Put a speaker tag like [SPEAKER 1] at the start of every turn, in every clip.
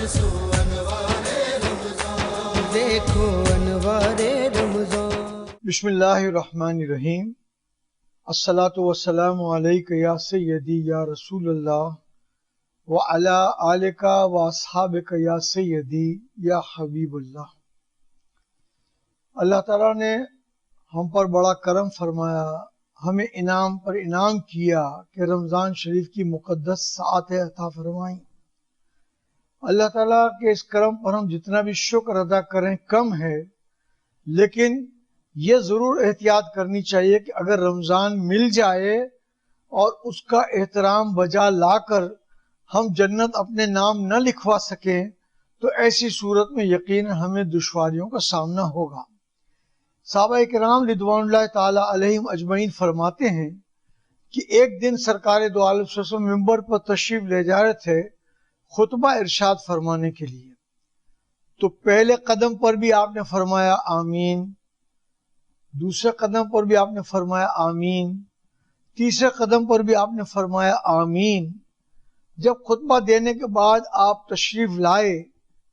[SPEAKER 1] دیکھو انوار رمضان.
[SPEAKER 2] بسم اللہ الرحمن الرحیم. الصلاۃ والسلام علیک یا سیدی یا رسول اللہ وعلی آلک و اصحابک یا سیدی یا حبیب اللہ. اللہ تعالیٰ نے ہم پر بڑا کرم فرمایا، ہمیں انعام پر انعام کیا کہ رمضان شریف کی مقدس ساعتیں عطا فرمائیں. اللہ تعالیٰ کے اس کرم پر ہم جتنا بھی شکر ادا کریں کم ہے، لیکن یہ ضرور احتیاط کرنی چاہیے کہ اگر رمضان مل جائے اور اس کا احترام بجا لا کر ہم جنت اپنے نام نہ لکھوا سکیں تو ایسی صورت میں یقیناً ہمیں دشواریوں کا سامنا ہوگا. صحابہ کرام رضوان اللہ تعالی علیہم اجمعین فرماتے ہیں کہ ایک دن سرکار دو عالم صلی اللہ علیہ وسلم ممبر پر تشریف لے جا رہے تھے خطبہ ارشاد فرمانے کے لیے. تو پہلے قدم پر بھی آپ نے فرمایا آمین، دوسرے قدم پر بھی آپ نے فرمایا آمین، تیسرے قدم پر بھی آپ نے فرمایا آمین. جب خطبہ دینے کے بعد آپ تشریف لائے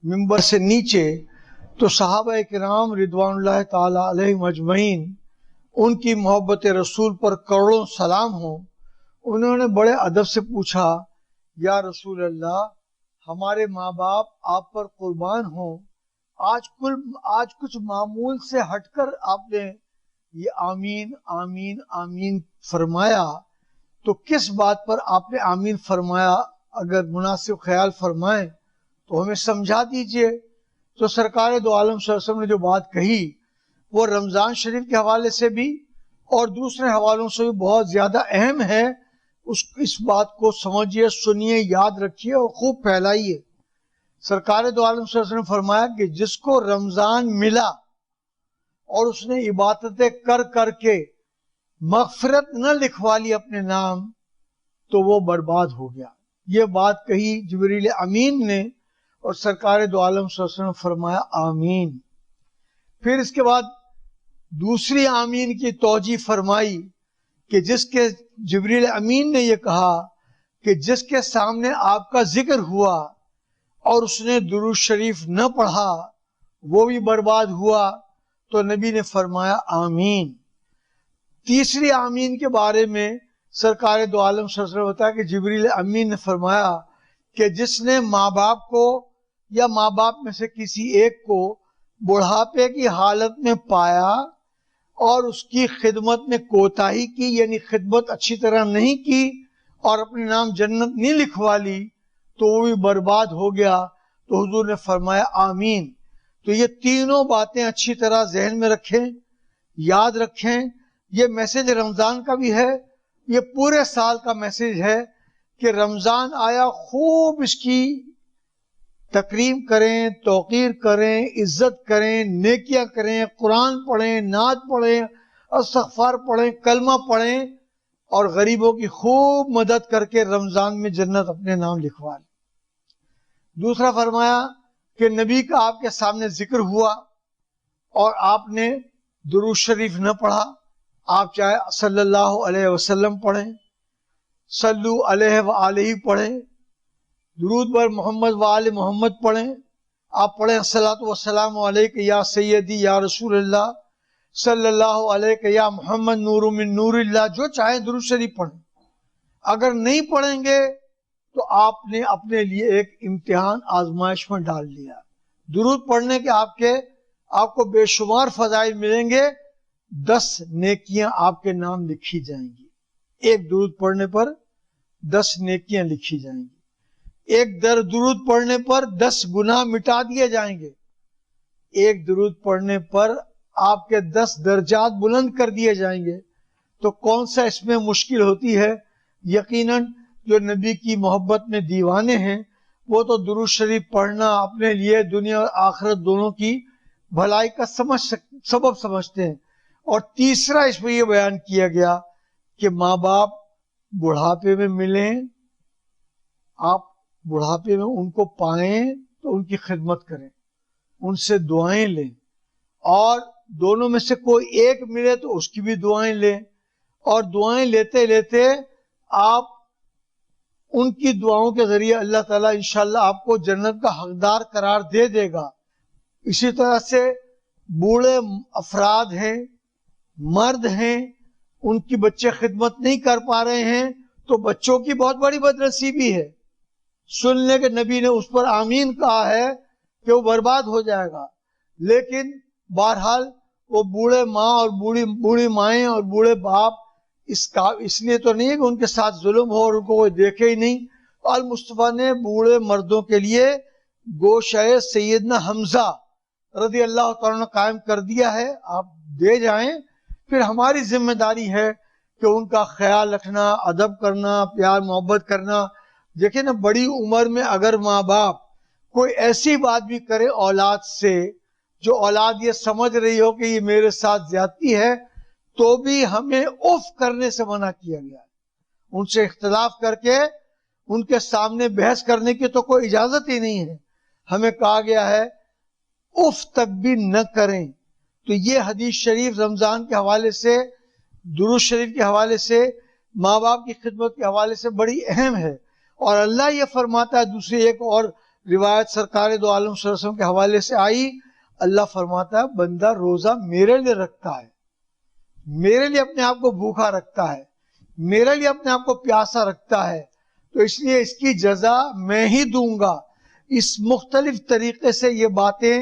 [SPEAKER 2] ممبر سے نیچے تو صحابہ کرام رضوان اللہ تعالی علیہم اجمعین، ان کی محبت رسول پر کروڑوں سلام ہوں، انہوں نے بڑے ادب سے پوچھا یا رسول اللہ، ہمارے ماں باپ آپ پر قربان ہوں، آج کچھ معمول سے ہٹ کر آپ نے یہ آمین آمین آمین فرمایا، تو کس بات پر آپ نے آمین فرمایا؟ اگر مناسب خیال فرمائیں تو ہمیں سمجھا دیجئے. تو سرکار دو عالم صلی اللہ علیہ وسلم نے جو بات کہی وہ رمضان شریف کے حوالے سے بھی اور دوسرے حوالوں سے بھی بہت زیادہ اہم ہے. اس بات کو سمجھیے، سنیے، یاد رکھیے اور خوب پھیلائیے. سرکار دو عالم صلی اللہ علیہ وسلم نے فرمایا کہ جس کو رمضان ملا اور اس نے عبادتیں کر کر کے مغفرت نہ لکھوا لی اپنے نام تو وہ برباد ہو گیا. یہ بات کہی جبریل امین نے اور سرکار دو عالم صلی اللہ علیہ وسلم نے فرمایا آمین. پھر اس کے بعد دوسری آمین کی توجیہ فرمائی کہ جبریل امین نے یہ کہا کہ جس کے سامنے آپ کا ذکر ہوا اور اس نے درود شریف نہ پڑھا وہ بھی برباد ہوا. تو نبی نے فرمایا آمین. تیسری آمین کے بارے میں سرکار دو عالم صلی اللہ علیہ وسلم بتایا کہ جبریل امین نے فرمایا کہ جس نے ماں باپ کو یا ماں باپ میں سے کسی ایک کو بڑھاپے کی حالت میں پایا اور اس کی خدمت میں کوتاہی کی، یعنی خدمت اچھی طرح نہیں کی اور اپنے نام جنت نہیں لکھوا لی تو وہ بھی برباد ہو گیا. تو حضور نے فرمایا آمین. تو یہ تینوں باتیں اچھی طرح ذہن میں رکھیں، یاد رکھیں. یہ میسج رمضان کا بھی ہے، یہ پورے سال کا میسج ہے کہ رمضان آیا، خوب اس کی تکریم کریں، توقیر کریں، عزت کریں، نیکیاں کریں، قرآن پڑھیں، نعت پڑھیں، استغفار پڑھیں، کلمہ پڑھیں اور غریبوں کی خوب مدد کر کے رمضان میں جنت اپنے نام لکھوا لیں. دوسرا فرمایا کہ نبی کا آپ کے سامنے ذکر ہوا اور آپ نے درود شریف نہ پڑھا، آپ چاہے صلی اللہ علیہ وسلم پڑھیں، صلو علیہ وآلہ پڑھیں، درود بر محمد وآل محمد پڑھیں، آپ پڑھیں الصلاۃ والسلام علیک یا سیدی یا رسول اللہ صلی اللہ علیہ یا محمد نور من نور اللہ، جو چاہے درود شریف پڑھیں. اگر نہیں پڑھیں گے تو آپ نے اپنے لیے ایک امتحان آزمائش میں ڈال لیا. درود پڑھنے کے آپ کو بے شمار فضائل ملیں گے، 10 نیکیاں آپ کے نام لکھی جائیں گی. ایک درود پڑھنے پر 10 نیکیاں لکھی جائیں گی. ایک درود پڑھنے پر 10 گناہ مٹا دیے جائیں گے. ایک درود پڑھنے پر آپ کے 10 درجات بلند کر دیے جائیں گے. تو کون سا اس میں مشکل ہوتی ہے؟ یقیناً جو نبی کی محبت میں دیوانے ہیں وہ تو درود شریف پڑھنا اپنے لیے دنیا اور آخرت دونوں کی بھلائی کا سبب سمجھتے ہیں. اور تیسرا اس میں یہ بیان کیا گیا کہ ماں باپ بڑھاپے میں ملیں، آپ بڑھاپے میں ان کو پائیں تو ان کی خدمت کریں، ان سے دعائیں لیں، اور دونوں میں سے کوئی ایک ملے تو اس کی بھی دعائیں لیں. اور دعائیں لیتے لیتے آپ ان کی دعاؤں کے ذریعے اللہ تعالیٰ انشاءاللہ آپ کو جنت کا حقدار قرار دے دے گا۔ اسی طرح سے بوڑھے افراد ہیں، مرد ہیں، ان کی بچے خدمت نہیں کر پا رہے ہیں تو بچوں کی بہت بڑی بدنصیبی ہے۔ سن لیں کہ نبی نے اس پر آمین کہا ہے کہ وہ برباد ہو جائے گا، لیکن بہرحال وہ بوڑھے ماں اور بوڑھی مائیں اور بوڑھے باپ اس لیے تو نہیں ہے کہ ان کے ساتھ ظلم ہو اور ان کو کوئی دیکھے ہی نہیں۔ المصطفیٰ نے بوڑھے مردوں کے لیے گوشہ سیدنا حمزہ رضی اللہ تعالیٰ نے قائم کر دیا ہے، آپ دے جائیں۔ پھر ہماری ذمہ داری ہے کہ ان کا خیال رکھنا، ادب کرنا، پیار محبت کرنا۔ دیکھیں نا، بڑی عمر میں اگر ماں باپ کوئی ایسی بات بھی کرے اولاد سے جو اولاد یہ سمجھ رہی ہو کہ یہ میرے ساتھ زیادتی ہے، تو بھی ہمیں اف کرنے سے منع کیا گیا ہے۔ ان سے اختلاف کر کے ان کے سامنے بحث کرنے کی تو کوئی اجازت ہی نہیں ہے۔ ہمیں کہا گیا ہے اف تک بھی نہ کریں۔ تو یہ حدیث شریف رمضان کے حوالے سے، درود شریف کے حوالے سے، ماں باپ کی خدمت کے حوالے سے بڑی اہم ہے۔ اور اللہ یہ فرماتا ہے، دوسری ایک اور روایت سرکار دو عالم صلی اللہ علیہ وسلم کے حوالے سے آئی، اللہ فرماتا ہے بندہ روزہ میرے لیے رکھتا ہے، میرے لیے اپنے آپ کو بھوکا رکھتا ہے، میرے لیے اپنے آپ کو پیاسا رکھتا ہے، تو اس لیے اس کی جزا میں ہی دوں گا۔ اس مختلف طریقے سے یہ باتیں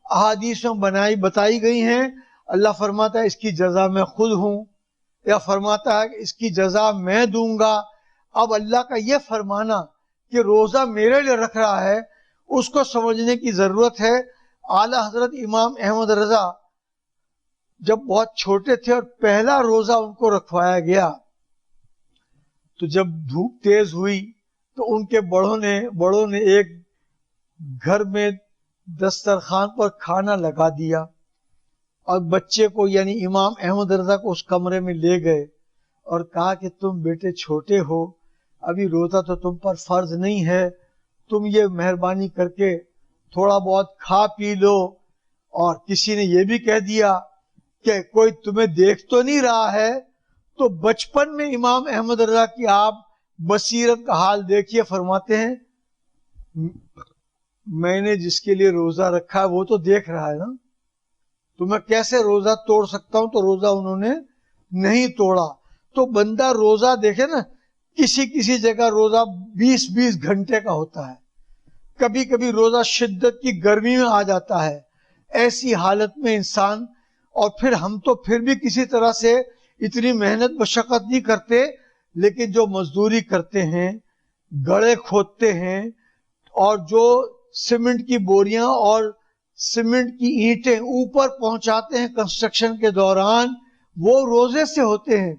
[SPEAKER 2] احادیث میں بتائی گئی ہیں۔ اللہ فرماتا ہے اس کی جزا میں خود ہوں، یا فرماتا ہے کہ اس کی جزا میں دوں گا۔ اب اللہ کا یہ فرمانا کہ روزہ میرے لیے رکھ رہا ہے، اس کو سمجھنے کی ضرورت ہے۔ اعلیٰ حضرت امام احمد رضا جب بہت چھوٹے تھے اور پہلا روزہ ان کو رکھوایا گیا، تو جب دھوپ تیز ہوئی تو ان کے بڑوں نے ایک گھر میں دسترخوان پر کھانا لگا دیا اور بچے کو یعنی امام احمد رضا کو اس کمرے میں لے گئے اور کہا کہ تم بیٹے چھوٹے ہو، ابھی روزہ تو تم پر فرض نہیں ہے، تم یہ مہربانی کر کے تھوڑا بہت کھا پی لو۔ اور کسی نے یہ بھی کہہ دیا کہ کوئی تمہیں دیکھ تو نہیں رہا ہے۔ تو بچپن میں امام احمد رضا کی آپ بصیرت کا حال دیکھیے، فرماتے ہیں میں نے جس کے لیے روزہ رکھا ہے وہ تو دیکھ رہا ہے نا، تو میں کیسے روزہ توڑ سکتا ہوں؟ تو روزہ انہوں نے نہیں توڑا۔ تو بندہ روزہ دیکھے نا، کسی جگہ روزہ 20 گھنٹے کا ہوتا ہے، کبھی کبھی روزہ شدت کی گرمی میں آ جاتا ہے۔ ایسی حالت میں انسان، اور پھر ہم تو پھر بھی کسی طرح سے اتنی محنت مشقت نہیں کرتے، لیکن جو مزدوری کرتے ہیں، گڑھے کھودتے ہیں، اور جو سیمنٹ کی بوریاں اور سیمنٹ کی اینٹیں اوپر پہنچاتے ہیں کنسٹرکشن کے دوران، وہ روزے سے ہوتے ہیں،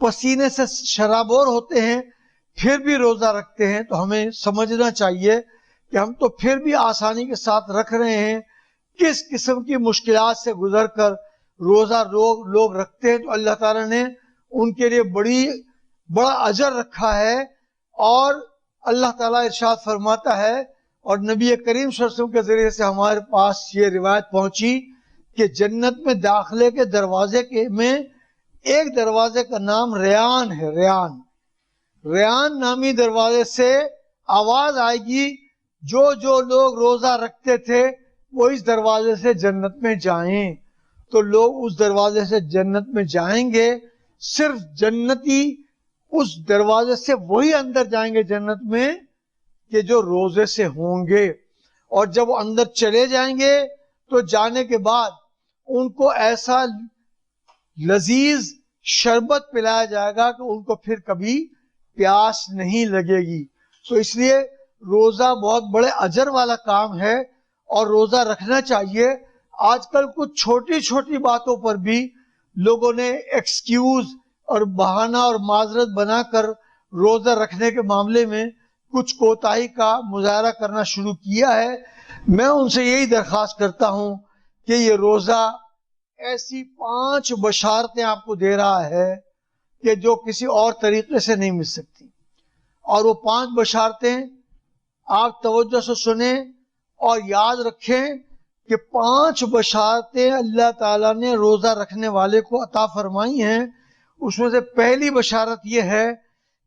[SPEAKER 2] پسینے سے شرابور ہوتے ہیں، پھر بھی روزہ رکھتے ہیں۔ تو ہمیں سمجھنا چاہیے کہ ہم تو پھر بھی آسانی کے ساتھ رکھ رہے ہیں، کس قسم کی مشکلات سے گزر کر روزہ لوگ رکھتے ہیں، تو اللہ تعالیٰ نے ان کے لیے بڑا اجر رکھا ہے۔ اور اللہ تعالیٰ ارشاد فرماتا ہے، اور نبی کریم صلی اللہ علیہ وسلم کے ذریعے سے ہمارے پاس یہ روایت پہنچی کہ جنت میں داخلے کے دروازے میں ایک دروازے کا نام ریان ہے۔ ریان نامی دروازے سے آواز آئے گی، جو لوگ روزہ رکھتے تھے وہ اس دروازے سے جنت میں جائیں۔ تو لوگ اس دروازے سے جنت میں جائیں گے، صرف جنتی اس دروازے سے وہی اندر جائیں گے جنت میں کہ جو روزے سے ہوں گے۔ اور جب وہ اندر چلے جائیں گے تو جانے کے بعد ان کو ایسا لذیذ شربت پلایا جائے گا کہ ان کو پھر کبھی پیاس نہیں لگے گی۔ تو اس لیے روزہ بہت بڑے اجر والا کام ہے اور روزہ رکھنا چاہیے۔ آج کل کچھ چھوٹی باتوں پر بھی لوگوں نے ایکسکیوز اور بہانہ اور معذرت بنا کر روزہ رکھنے کے معاملے میں کچھ کوتاہی کا مظاہرہ کرنا شروع کیا ہے۔ میں ان سے یہی درخواست کرتا ہوں کہ یہ روزہ ایسی 5 بشارتیں آپ کو دے رہا ہے کہ جو کسی اور طریقے سے نہیں مل سکتی، اور وہ 5 بشارتیں آپ توجہ سے سنیں اور یاد رکھیں کہ 5 بشارتیں اللہ تعالیٰ نے روزہ رکھنے والے کو عطا فرمائی ہیں۔ اس میں سے پہلی بشارت یہ ہے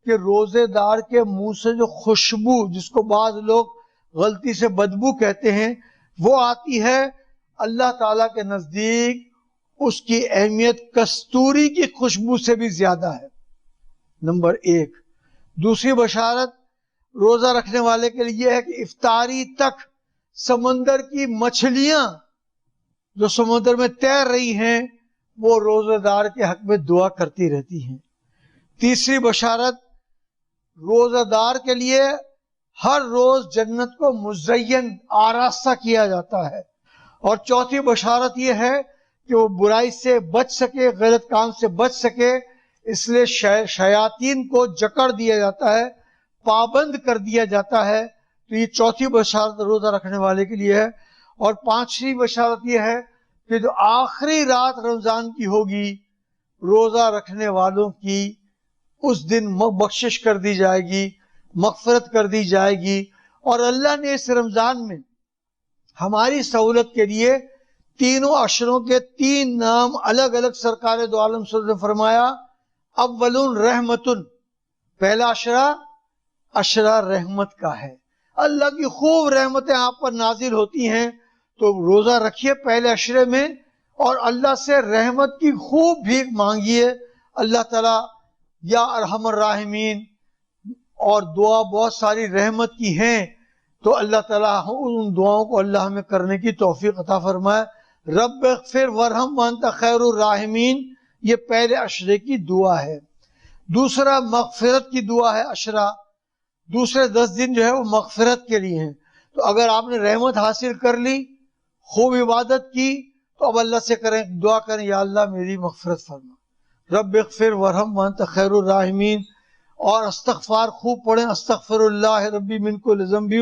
[SPEAKER 2] کہ روزے دار کے منہ سے جو خوشبو، جس کو بعض لوگ غلطی سے بدبو کہتے ہیں، وہ آتی ہے، اللہ تعالیٰ کے نزدیک اس کی اہمیت کستوری کی خوشبو سے بھی زیادہ ہے، نمبر 1۔ دوسری بشارت روزہ رکھنے والے کے لیے ہے کہ افطاری تک سمندر کی مچھلیاں جو سمندر میں تیر رہی ہیں وہ روزہ دار کے حق میں دعا کرتی رہتی ہیں۔ تیسری بشارت روزہ دار کے لیے ہر روز جنت کو مزین آراستہ کیا جاتا ہے۔ اور چوتھی بشارت یہ ہے کہ وہ برائی سے بچ سکے، غلط کام سے بچ سکے، اس لیے شیاطین کو جکڑ دیا جاتا ہے، پابند کر دیا جاتا ہے۔ تو یہ چوتھی بشارت روزہ رکھنے والے کے لیے ہے۔ اور پانچویں بشارت یہ ہے کہ جو آخری رات رمضان کی ہوگی، روزہ رکھنے والوں کی اس دن بخشش کر دی جائے گی، مغفرت کر دی جائے گی۔ اور اللہ نے اس رمضان میں ہماری سہولت کے لیے تینوں عشروں کے 3 نام الگ الگ سرکار دو عالم صلی اللہ علیہ وسلم نے فرمایا۔ اولن رحمتن، پہلا عشرہ رحمت کا ہے، اللہ کی خوب رحمتیں آپ پر نازل ہوتی ہیں، تو روزہ رکھیے پہلے عشرے میں اور اللہ سے رحمت کی خوب بھیک مانگیے۔ اللہ تعالیٰ یا ارحم الراحمین، اور دعا بہت ساری رحمت کی ہیں، تو اللہ تعالیٰ ان دعاؤں کو اللہ ہمیں کرنے کی توفیق عطا فرمائے۔ رب اغفر ورحم وانت خیر الراحمین، یہ پہلے عشرے کی دعا ہے۔ دوسرا مغفرت کی دعا ہے عشرہ، دوسرے 10 دن جو ہے وہ مغفرت کے لیے ہیں۔ تو اگر آپ نے رحمت حاصل کر لی، خوب عبادت کی، تو اب اللہ سے کریں، دعا کریں، یا اللہ میری مغفرت فرما، رب اغفر ورحم وانت خیر الراحمین۔ اور استغفار خوب پڑھیں، استغفر اللہ ربی من کل ذنب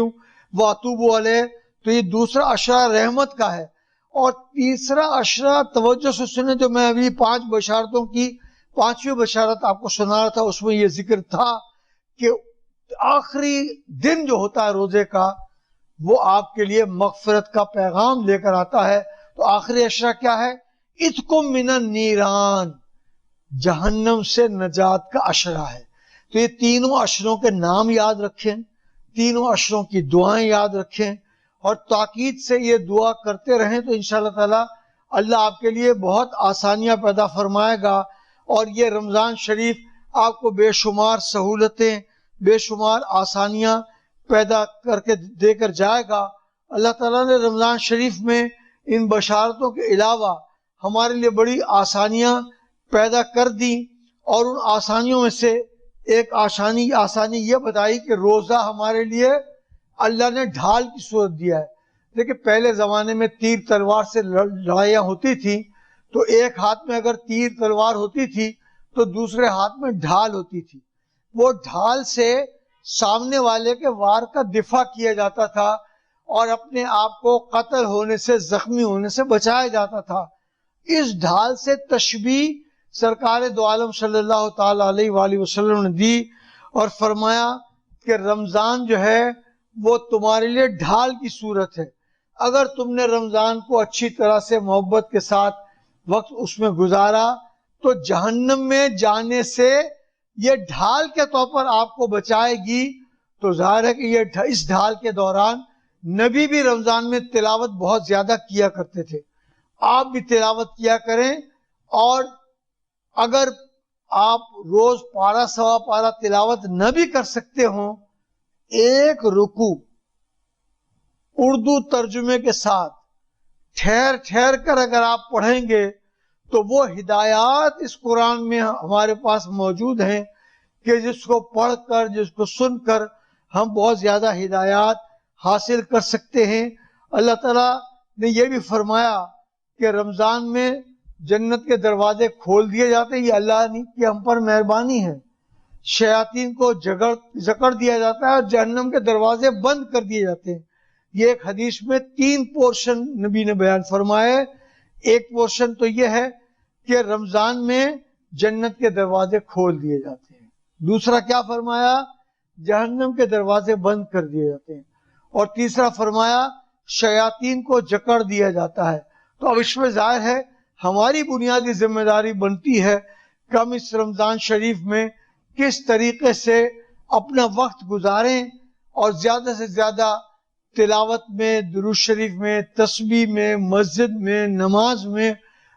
[SPEAKER 2] واتوب علیہ۔ تو یہ دوسرا عشرہ رحمت کا ہے۔ اور تیسرا عشرہ توجہ سے سنیں، جو میں ابھی 5 بشارتوں کی 5ویں بشارت آپ کو سنا رہا تھا، اس میں یہ ذکر تھا کہ آخری دن جو ہوتا ہے روزے کا، وہ آپ کے لیے مغفرت کا پیغام لے کر آتا ہے۔ تو آخری عشرہ کیا ہے؟ اتقم من النیران، جہنم سے نجات کا عشرہ ہے۔ تو یہ تینوں عشروں کے نام یاد رکھیں، تینوں عشروں کی دعائیں یاد رکھیں، اور تاکید سے یہ دعا کرتے رہیں، تو انشاءاللہ تعالی اللہ آپ کے لیے بہت آسانیاں پیدا فرمائے گا، اور یہ رمضان شریف آپ کو بے شمار سہولتیں، بے شمار آسانیاں پیدا کر کے دے کر جائے گا۔ اللہ تعالیٰ نے رمضان شریف میں ان بشارتوں کے علاوہ ہمارے لیے بڑی آسانیاں پیدا کر دی، اور ان آسانیوں میں سے ایک آسانی یہ بتائی کہ روزہ ہمارے لیے اللہ نے ڈھال کی صورت دیا ہے۔ دیکھیں پہلے زمانے میں تیر تلوار سے لڑائیاں ہوتی تھیں، تو ایک ہاتھ میں اگر تیر تلوار ہوتی تھی تو دوسرے ہاتھ میں ڈھال ہوتی تھی، وہ ڈھال سے سامنے والے کے وار کا دفاع کیا جاتا تھا اور اپنے آپ کو قتل ہونے سے، زخمی ہونے سے بچایا جاتا تھا۔ اس ڈھال سے تشبیہ سرکار دو عالم صلی اللہ تعالی علیہ وآلہ وسلم نے دی، اور فرمایا کہ رمضان جو ہے وہ تمہارے لیے ڈھال کی صورت ہے۔ اگر تم نے رمضان کو اچھی طرح سے محبت کے ساتھ وقت اس میں گزارا، تو جہنم میں جانے سے یہ ڈھال کے طور پر آپ کو بچائے گی۔ تو ظاہر ہے کہ یہ اس ڈھال کے دوران نبی بھی رمضان میں تلاوت بہت زیادہ کیا کرتے تھے، آپ بھی تلاوت کیا کریں۔ اور اگر آپ روز پارہ سوا پارہ تلاوت نہ بھی کر سکتے ہوں، ایک رکوع اردو ترجمے کے ساتھ ٹھہر ٹھہر کر اگر آپ پڑھیں گے، تو وہ ہدایات اس قرآن میں ہمارے پاس موجود ہیں کہ جس کو پڑھ کر، جس کو سن کر ہم بہت زیادہ ہدایات حاصل کر سکتے ہیں۔ اللہ تعالیٰ نے یہ بھی فرمایا کہ رمضان میں جنت کے دروازے کھول دیے جاتے ہیں، یہ اللہ کی ہم پر مہربانی ہے۔ شیاطین کو جکڑ دیا جاتا ہے اور جہنم کے دروازے بند کر دیے جاتے ہیں۔ یہ ایک حدیث میں 3 پورشن نبی نے بیان فرمائے۔ ایک پورشن تو یہ ہے کہ رمضان میں جنت کے دروازے کھول دیے جاتے ہیں، دوسرا کیا فرمایا؟ جہنم کے دروازے بند کر دیے جاتے ہیں، اور تیسرا فرمایا شیاطین کو جکڑ دیا جاتا ہے۔ تو اب اس میں ظاہر ہے ہماری بنیادی ذمہ داری بنتی ہے کہ ہم اس رمضان شریف میں کس طریقے سے اپنا وقت گزاریں اور زیادہ سے زیادہ تلاوت میں، درود شریف میں، تسبیح میں، مسجد میں، نماز میں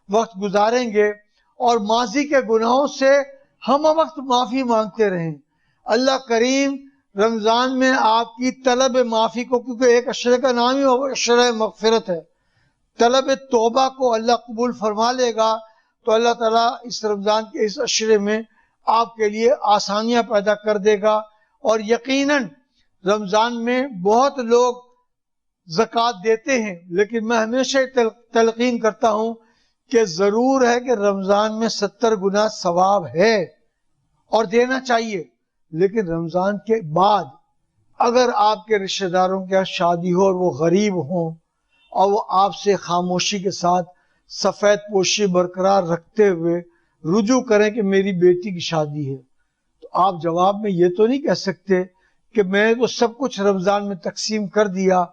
[SPEAKER 2] وقت گزاریں گے اور ماضی کے گناہوں سے ہم وقت معافی مانگتے رہیں۔ اللہ کریم رمضان میں آپ کی طلب معافی کو، کیونکہ ایک عشرے کا نام ہی عشرہ مغفرت ہے، طلب توبہ کو اللہ قبول فرما لے گا، تو اللہ تعالیٰ اس رمضان کے اس عشرے میں آپ کے لیے آسانیاں پیدا کر دے گا۔ اور یقیناً رمضان میں بہت لوگ زکوٰۃ دیتے ہیں، لیکن میں ہمیشہ تلقین کرتا ہوں کہ ضرور ہے کہ رمضان میں 70 گنا ثواب ہے اور دینا چاہیے، لیکن رمضان کے بعد اگر آپ کے رشتہ داروں کے یہاں شادی ہو اور وہ غریب ہوں اور وہ آپ سے خاموشی کے ساتھ سفید پوشی برقرار رکھتے ہوئے رجوع کریں کہ میری بیٹی کی شادی ہے، تو آپ جواب میں یہ تو نہیں کہہ سکتے کہ میں تو سب کچھ رمضان میں تقسیم کر دیا،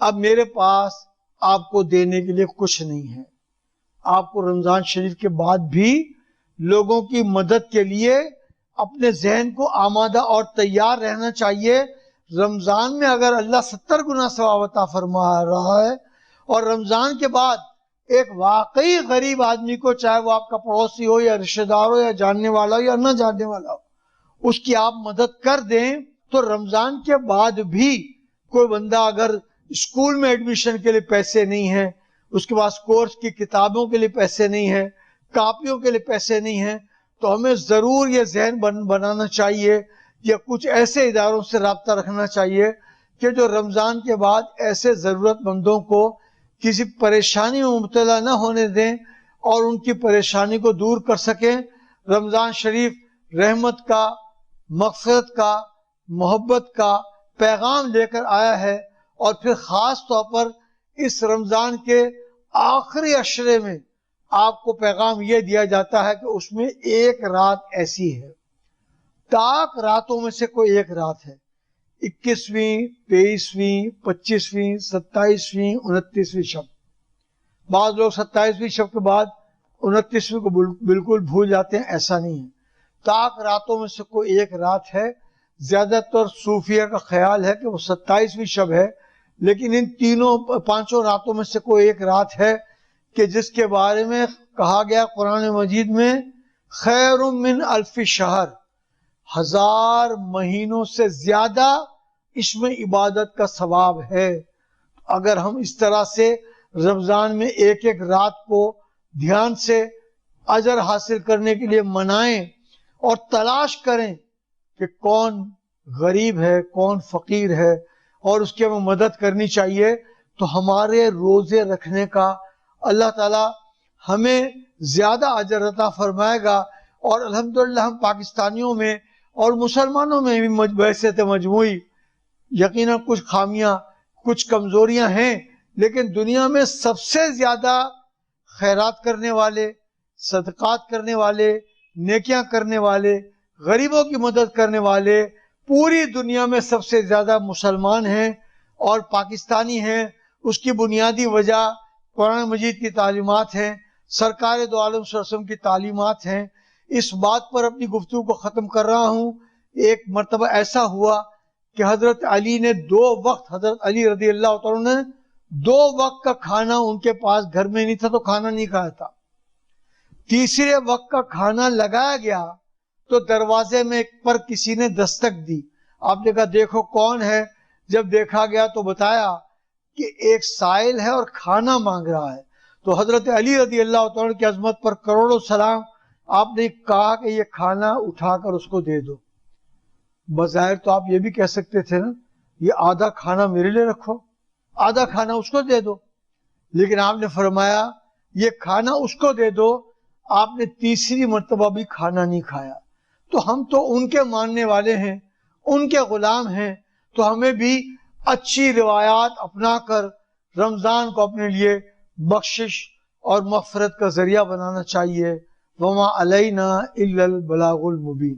[SPEAKER 2] اب میرے پاس آپ کو دینے کے لیے کچھ نہیں ہے۔ آپ کو رمضان شریف کے بعد بھی لوگوں کی مدد کے لیے اپنے ذہن کو آمادہ اور تیار رہنا چاہیے۔ رمضان میں اگر اللہ 70 گنا ثواب عطا فرما رہا ہے اور رمضان کے بعد ایک واقعی غریب آدمی کو، چاہے وہ آپ کا پڑوسی ہو یا رشتہ دار ہو یا جاننے والا ہو یا نہ جاننے والا ہو، اس کی آپ مدد کر دیں، تو رمضان کے بعد بھی کوئی بندہ اگر اسکول میں ایڈمیشن کے لیے پیسے نہیں ہیں، اس کے پاس کورس کی کتابوں کے لیے پیسے نہیں ہیں، کاپیوں کے لیے پیسے نہیں ہیں، تو ہمیں ضرور یہ ذہن بنانا چاہیے یا کچھ ایسے اداروں سے رابطہ رکھنا چاہیے کہ جو رمضان کے بعد ایسے ضرورت مندوں کو کسی پریشانی میں مبتلا نہ ہونے دیں اور ان کی پریشانی کو دور کر سکیں۔ رمضان شریف رحمت کا، مغفرت کا، محبت کا پیغام لے کر آیا ہے، اور پھر خاص طور پر اس رمضان کے آخری عشرے میں آپ کو پیغام یہ دیا جاتا ہے کہ اس میں ایک رات ایسی ہے، تاک راتوں میں سے کوئی ایک رات ہے، 21ویں، 23ویں، 25ویں، 27ویں، 29ویں شب۔ بعض لوگ 27ویں شب کے بعد 29ویں کو بالکل بھول جاتے ہیں، ایسا نہیں ہے، تاک راتوں میں سے کوئی ایک رات ہے۔ زیادہ تر صوفیہ کا خیال ہے کہ وہ 27ویں شب ہے، لیکن ان پانچوں راتوں میں سے کوئی ایک رات ہے کہ جس کے بارے میں کہا گیا قرآن مجید میں خیر من الف شہر، 1000 مہینوں سے زیادہ اس میں عبادت کا ثواب ہے۔ اگر ہم اس طرح سے رمضان میں ایک ایک رات کو دھیان سے اجر حاصل کرنے کے لیے منائیں اور تلاش کریں کہ کون غریب ہے، کون فقیر ہے اور اس کی ہمیں مدد کرنی چاہیے، تو ہمارے روزے رکھنے کا اللہ تعالی ہمیں زیادہ اجر عطا فرمائے گا۔ اور الحمدللہ ہم پاکستانیوں میں اور مسلمانوں میں بھی بحیثیت مجموعی یقیناً کچھ خامیاں، کچھ کمزوریاں ہیں، لیکن دنیا میں سب سے زیادہ خیرات کرنے والے، صدقات کرنے والے، نیکیاں کرنے والے، غریبوں کی مدد کرنے والے پوری دنیا میں سب سے زیادہ مسلمان ہیں اور پاکستانی ہیں۔ اس کی بنیادی وجہ قرآن مجید کی تعلیمات ہیں، سرکار دو عالم صلی اللہ علیہ وسلم کی تعلیمات ہیں۔ اس بات پر اپنی گفتگو کو ختم کر رہا ہوں۔ ایک مرتبہ ایسا ہوا کہ حضرت علی نے 2 وقت، حضرت علی رضی اللہ تعالیٰ نے 2 وقت کا کھانا ان کے پاس گھر میں نہیں تھا تو کھانا نہیں کھایا تھا۔ تیسرے وقت کا کھانا لگایا گیا تو دروازے میں پر کسی نے دستک دی۔ آپ نے کہا دیکھو کون ہے؟ جب دیکھا گیا تو بتایا کہ ایک سائل ہے اور کھانا مانگ رہا ہے۔ تو حضرت علی رضی اللہ تعالیٰ کی عظمت پر کروڑوں سلام، آپ نے کہا کہ یہ کھانا اٹھا کر اس کو دے دو۔ بظاہر تو آپ یہ بھی کہہ سکتے تھے نا، یہ آدھا کھانا میرے لیے رکھو، آدھا کھانا اس کو دے دو، لیکن آپ نے فرمایا یہ کھانا اس کو دے دو۔ آپ نے تیسری مرتبہ بھی کھانا نہیں کھایا۔ تو ہم تو ان کے ماننے والے ہیں، ان کے غلام ہیں، تو ہمیں بھی اچھی روایات اپنا کر رمضان کو اپنے لیے بخشش اور مغفرت کا ذریعہ بنانا چاہیے۔ وما علینا الا البلاغ المبین۔